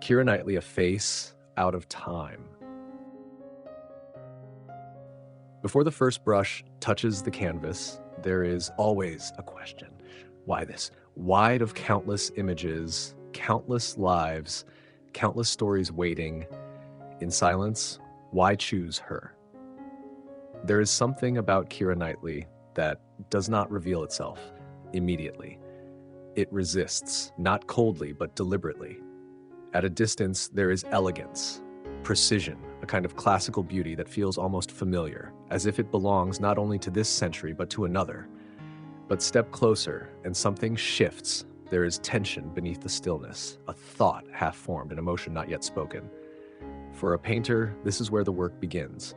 Keira Knightley a face out of time? Before the first brush touches the canvas, there is always a question. Why this? Wide of countless images, countless lives, countless stories waiting, in silence, why choose her? There is something about Keira Knightley that does not reveal itself immediately. It resists, not coldly, but deliberately. At a distance, there is elegance, precision, a kind of classical beauty that feels almost familiar, as if it belongs not only to this century, but to another. But step closer, and something shifts. There is tension beneath the stillness, a thought half-formed, an emotion not yet spoken. For a painter, this is where the work begins.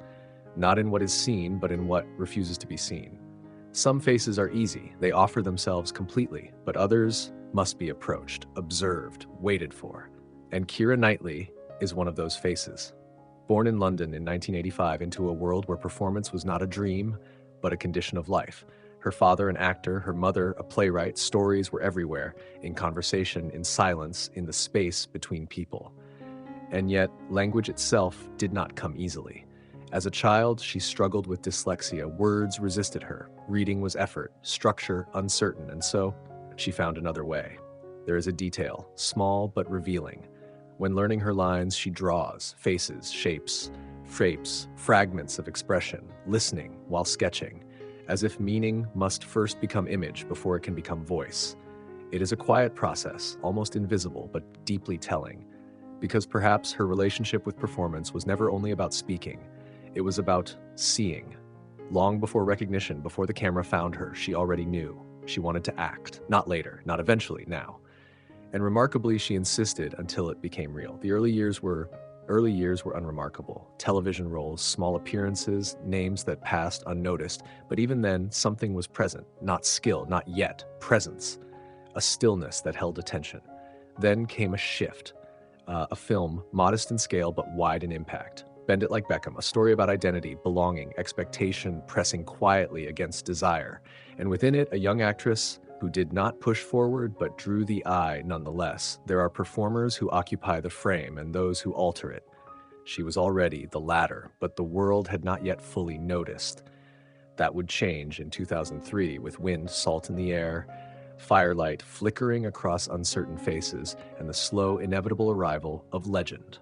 Not in what is seen, but in what refuses to be seen. Some faces are easy, they offer themselves completely, but others must be approached, observed, waited for. And Keira Knightley is one of those faces. Born in London in 1985 into a world where performance was not a dream, but a condition of life. Her father an actor, her mother a playwright, stories were everywhere, in conversation, in silence, in the space between people. And yet, language itself did not come easily. As a child, she struggled with dyslexia. Words resisted her. Reading was effort, structure uncertain, and so she found another way. There is a detail, small but revealing. When learning her lines, she draws faces, shapes, fragments of expression, listening while sketching, as if meaning must first become image before it can become voice. It is a quiet process, almost invisible, but deeply telling, because perhaps her relationship with performance was never only about speaking. It was about seeing. Long before recognition, before the camera found her, she already knew. She wanted to act, not later, not eventually, now. And remarkably, she insisted until it became real. The early years were unremarkable. Television roles, small appearances, names that passed unnoticed, but even then, something was present. Not skill, not yet, presence. A stillness that held attention. Then came a shift. A film, modest in scale but wide in impact. Bend It Like Beckham, a story about identity, belonging, expectation, pressing quietly against desire. And within it, a young actress who did not push forward but drew the eye nonetheless. There are performers who occupy the frame and those who alter it. She was already the latter, but the world had not yet fully noticed. That would change in 2003 with wind, salt in the air, firelight flickering across uncertain faces, and the slow, inevitable arrival of legend.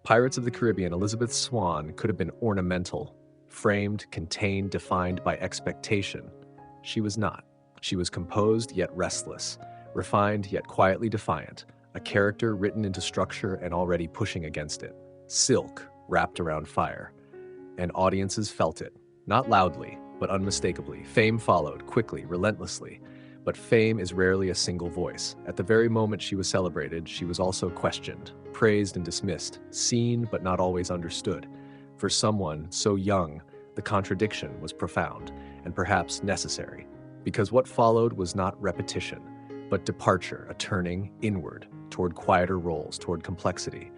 Pirates of the Caribbean, Elizabeth Swann could have been ornamental, framed, contained, defined by expectation. She was not. She was composed yet restless, refined yet quietly defiant, a character written into structure and already pushing against it. Silk wrapped around fire. And audiences felt it, not loudly, but unmistakably. Fame followed, quickly, relentlessly. But fame is rarely a single voice. At the very moment she was celebrated, she was also questioned, praised and dismissed, seen but not always understood. For someone so young, the contradiction was profound, and perhaps necessary, because what followed was not repetition, but departure, a turning inward, toward quieter roles, toward complexity,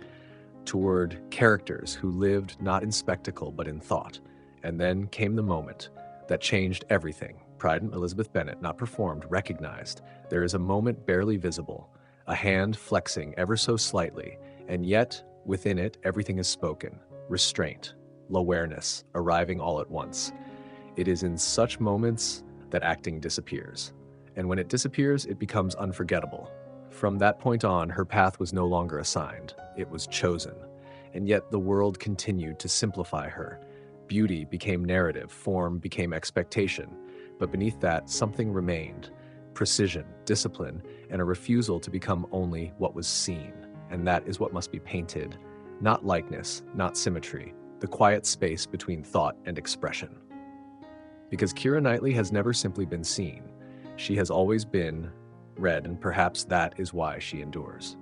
toward characters who lived not in spectacle but in thought. And then came the moment that changed everything. Pride in Elizabeth Bennet, not performed, recognized. There is a moment barely visible, a hand flexing ever so slightly, and yet, within it, everything is spoken. Restraint, awareness, arriving all at once. It is in such moments that acting disappears. And when it disappears, it becomes unforgettable. From that point on, her path was no longer assigned. It was chosen. And yet the world continued to simplify her. Beauty became narrative, form became expectation. But beneath that, something remained. Precision, discipline, and a refusal to become only what was seen. And that is what must be painted. Not likeness, not symmetry. The quiet space between thought and expression. Because Keira Knightley has never simply been seen. She has always been read, and perhaps that is why she endures.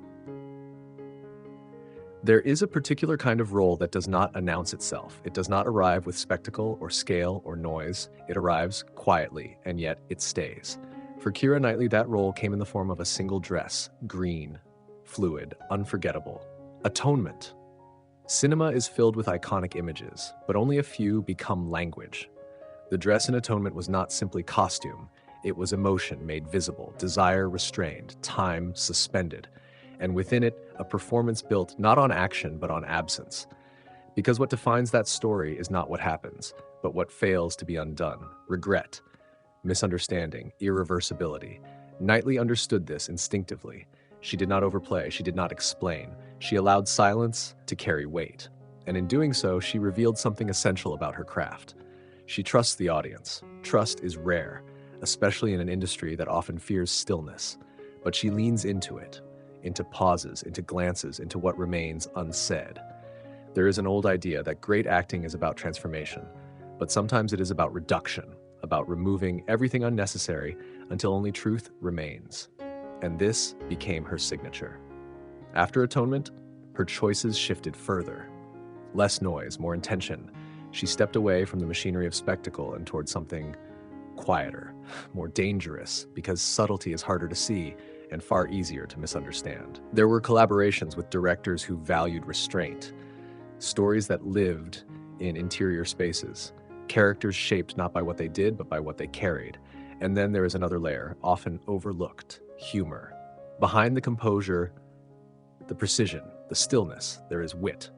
There is a particular kind of role that does not announce itself. It does not arrive with spectacle or scale or noise. It arrives quietly, and yet it stays. For Keira Knightley, that role came in the form of a single dress, green, fluid, unforgettable. Atonement. Cinema is filled with iconic images, but only a few become language. The dress in Atonement was not simply costume. It was emotion made visible, desire restrained, time suspended. and within it, a performance built not on action but on absence. Because what defines that story is not what happens, but what fails to be undone: regret, misunderstanding, irreversibility. Knightley understood this instinctively. She did not overplay, she did not explain. She allowed silence to carry weight. And in doing so, she revealed something essential about her craft. She trusts the audience. Trust is rare, especially in an industry that often fears stillness. But she leans into it, into pauses, into glances, into what remains unsaid. There is an old idea that great acting is about transformation, but sometimes it is about reduction, about removing everything unnecessary until only truth remains. And this became her signature. After Atonement, her choices shifted further. Less noise, more intention. She stepped away from the machinery of spectacle and toward something quieter, more dangerous, because subtlety is harder to see and far easier to misunderstand. There were collaborations with directors who valued restraint, stories that lived in interior spaces, characters shaped not by what they did, but by what they carried. And then there is another layer, often overlooked: humor. Behind the composure, the precision, the stillness, there is wit.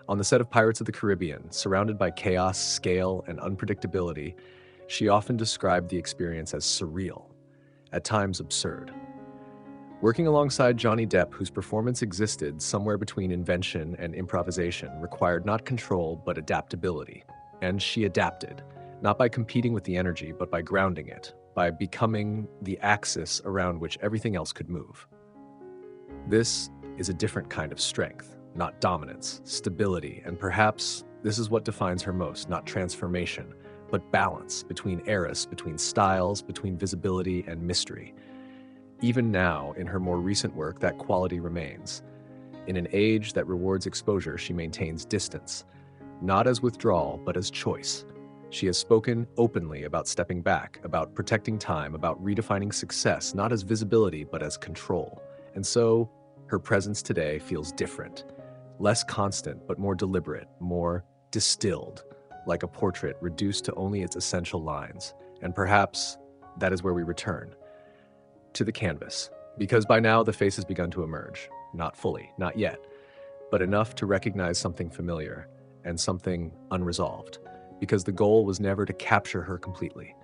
On the set of Pirates of the Caribbean, surrounded by chaos, scale, and unpredictability, she often described the experience as surreal, at times absurd. Working alongside Johnny Depp, whose performance existed somewhere between invention and improvisation, required not control but adaptability. And she adapted, not by competing with the energy, but by grounding it, by becoming the axis around which everything else could move. This is a different kind of strength, not dominance, stability, and perhaps this is what defines her most: not transformation, but balance between eras, between styles, between visibility and mystery. Even now, in her more recent work, that quality remains. In an age that rewards exposure, she maintains distance, not as withdrawal, but as choice. She has spoken openly about stepping back, about protecting time, about redefining success, not as visibility, but as control. And so, her presence today feels different. Less constant, but more deliberate, more distilled, like a portrait reduced to only its essential lines. And perhaps that is where we return, to the canvas. Because by now the face has begun to emerge. Not fully, not yet, but enough to recognize something familiar and something unresolved. Because the goal was never to capture her completely.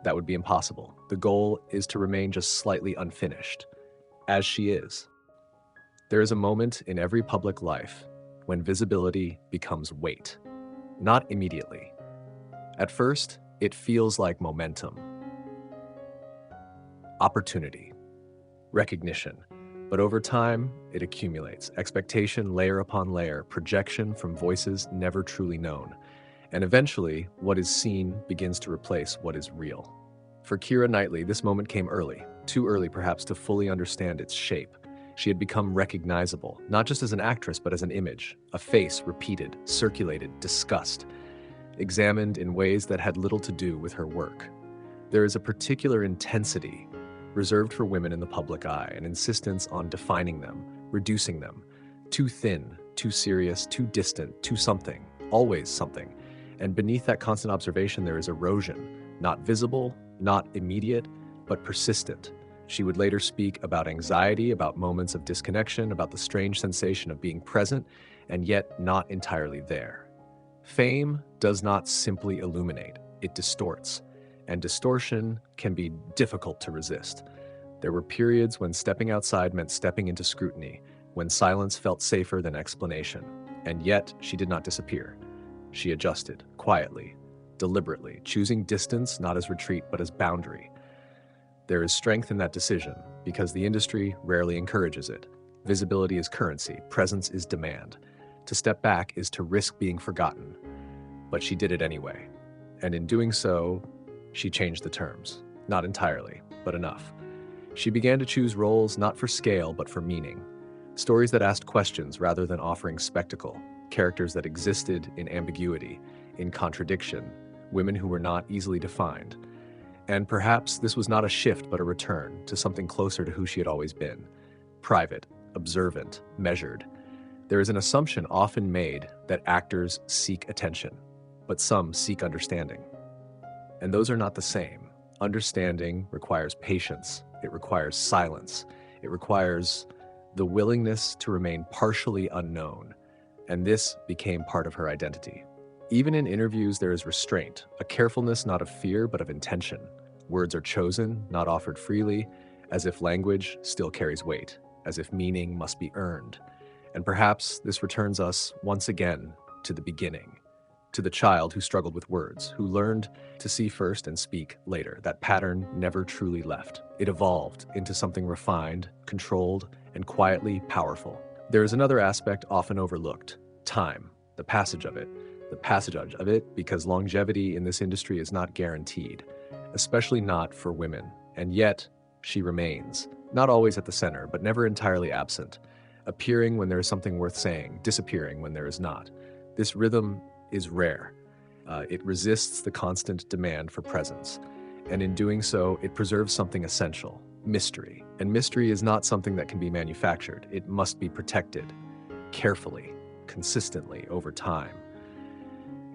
That would be impossible. The goal is to remain just slightly unfinished, as she is. There is a moment in every public life when visibility becomes weight. Not immediately. At first, it feels like momentum, opportunity, recognition. But over time, it accumulates. Expectation layer upon layer, projection from voices never truly known. And eventually, what is seen begins to replace what is real. For Keira Knightley, this moment came early, too early perhaps to fully understand its shape. She had become recognizable, not just as an actress, but as an image, a face repeated, circulated, discussed, examined in ways that had little to do with her work. There is a particular intensity reserved for women in the public eye, an insistence on defining them, reducing them, too thin, too serious, too distant, too something, always something. And beneath that constant observation, there is erosion, not visible, not immediate, but persistent. She would later speak about anxiety, about moments of disconnection, about the strange sensation of being present and yet not entirely there. Fame does not simply illuminate, it distorts. And distortion can be difficult to resist. There were periods when stepping outside meant stepping into scrutiny, when silence felt safer than explanation. And yet, she did not disappear. She adjusted, quietly, deliberately, choosing distance not as retreat but as boundary. There is strength in that decision, because the industry rarely encourages it. Visibility is currency, presence is demand. To step back is to risk being forgotten. But she did it anyway. And in doing so, she changed the terms. Not entirely, but enough. She began to choose roles not for scale, but for meaning. Stories that asked questions rather than offering spectacle. Characters that existed in ambiguity, in contradiction. Women who were not easily defined. And perhaps this was not a shift, but a return to something closer to who she had always been. Private, observant, measured. There is an assumption often made that actors seek attention, but some seek understanding. And those are not the same. Understanding requires patience. It requires silence. It requires the willingness to remain partially unknown, and this became part of her identity. Even in interviews, there is restraint, a carefulness not of fear but of intention. Words are chosen, not offered freely, as if language still carries weight, as if meaning must be earned. And perhaps this returns us once again to the beginning, to the child who struggled with words, who learned to see first and speak later. That pattern never truly left. It evolved into something refined, controlled, and quietly powerful. There is another aspect often overlooked: time, the passage of it. The passage of it, because longevity in this industry is not guaranteed, especially not for women. And yet, she remains, not always at the center, but never entirely absent, appearing when there is something worth saying, disappearing when there is not. This rhythm is rare. It resists the constant demand for presence. And in doing so, it preserves something essential: mystery. And mystery is not something that can be manufactured. It must be protected, carefully, consistently, over time.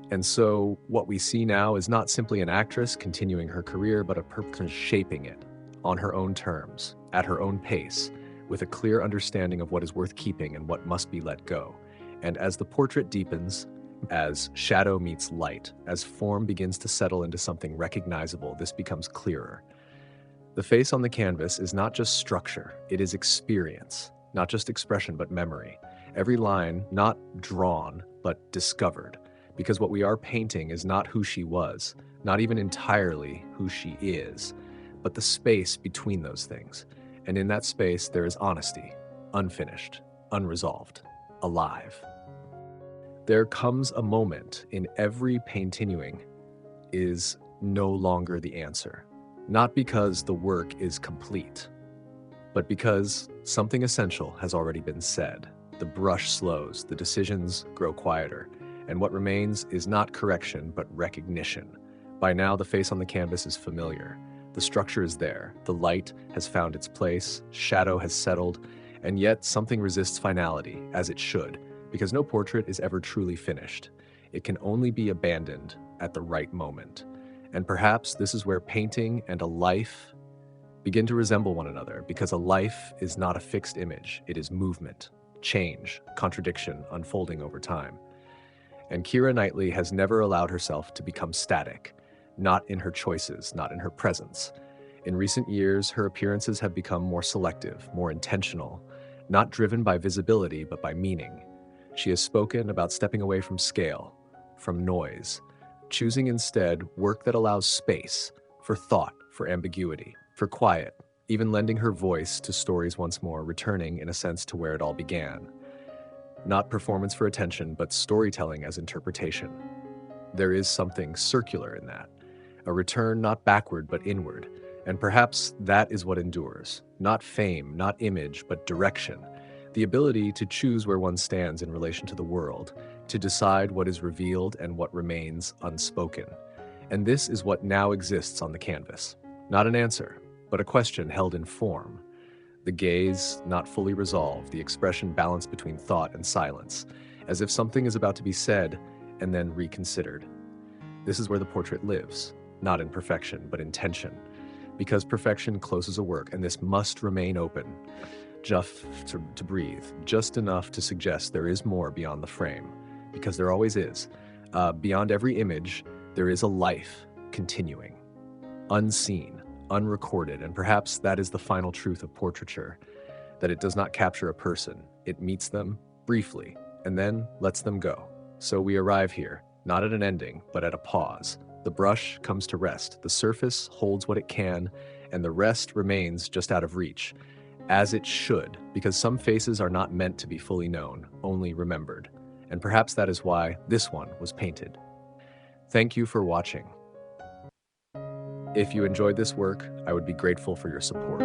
And so what we see now is not simply an actress continuing her career, but a person shaping it on her own terms, at her own pace, with a clear understanding of what is worth keeping and what must be let go. And as the portrait deepens, as shadow meets light, as form begins to settle into something recognizable, this becomes clearer. The face on the canvas is not just structure, it is experience, not just expression, but memory. Every line, not drawn, but discovered. Because what we are painting is not who she was, not even entirely who she is, but the space between those things. And in that space, there is honesty, unfinished, unresolved, alive. There comes a moment in every paintinuing is no longer the answer, not because the work is complete, but because something essential has already been said. The brush slows, the decisions grow quieter, and what remains is not correction, but recognition. By now, the face on the canvas is familiar. The structure is there, the light has found its place, shadow has settled, and yet something resists finality, as it should, because no portrait is ever truly finished. It can only be abandoned at the right moment. And perhaps this is where painting and a life begin to resemble one another, because a life is not a fixed image. It is movement, change, contradiction, unfolding over time. And Keira Knightley has never allowed herself to become static, not in her choices, not in her presence. In recent years, her appearances have become more selective, more intentional, not driven by visibility, but by meaning. She has spoken about stepping away from scale, from noise, choosing instead work that allows space for thought, for ambiguity, for quiet, even lending her voice to stories once more, returning in a sense to where it all began. Not performance for attention, but storytelling as interpretation. There is something circular in that, a return not backward but inward, and perhaps that is what endures. Not fame, not image, but direction. The ability to choose where one stands in relation to the world, to decide what is revealed and what remains unspoken. And this is what now exists on the canvas. Not an answer, but a question held in form. The gaze not fully resolved, the expression balanced between thought and silence, as if something is about to be said and then reconsidered. This is where the portrait lives, not in perfection, but in tension, because perfection closes a work, and this must remain open, just to breathe, just enough to suggest there is more beyond the frame, because there always is. Beyond every image, there is a life continuing, unseen, unrecorded, and perhaps that is the final truth of portraiture, that it does not capture a person. It meets them briefly and then lets them go. So we arrive here, not at an ending, but at a pause. The brush comes to rest, the surface holds what it can, and the rest remains just out of reach, as it should, because some faces are not meant to be fully known, only remembered. And perhaps that is why this one was painted. Thank you for watching. If you enjoyed this work, I would be grateful for your support.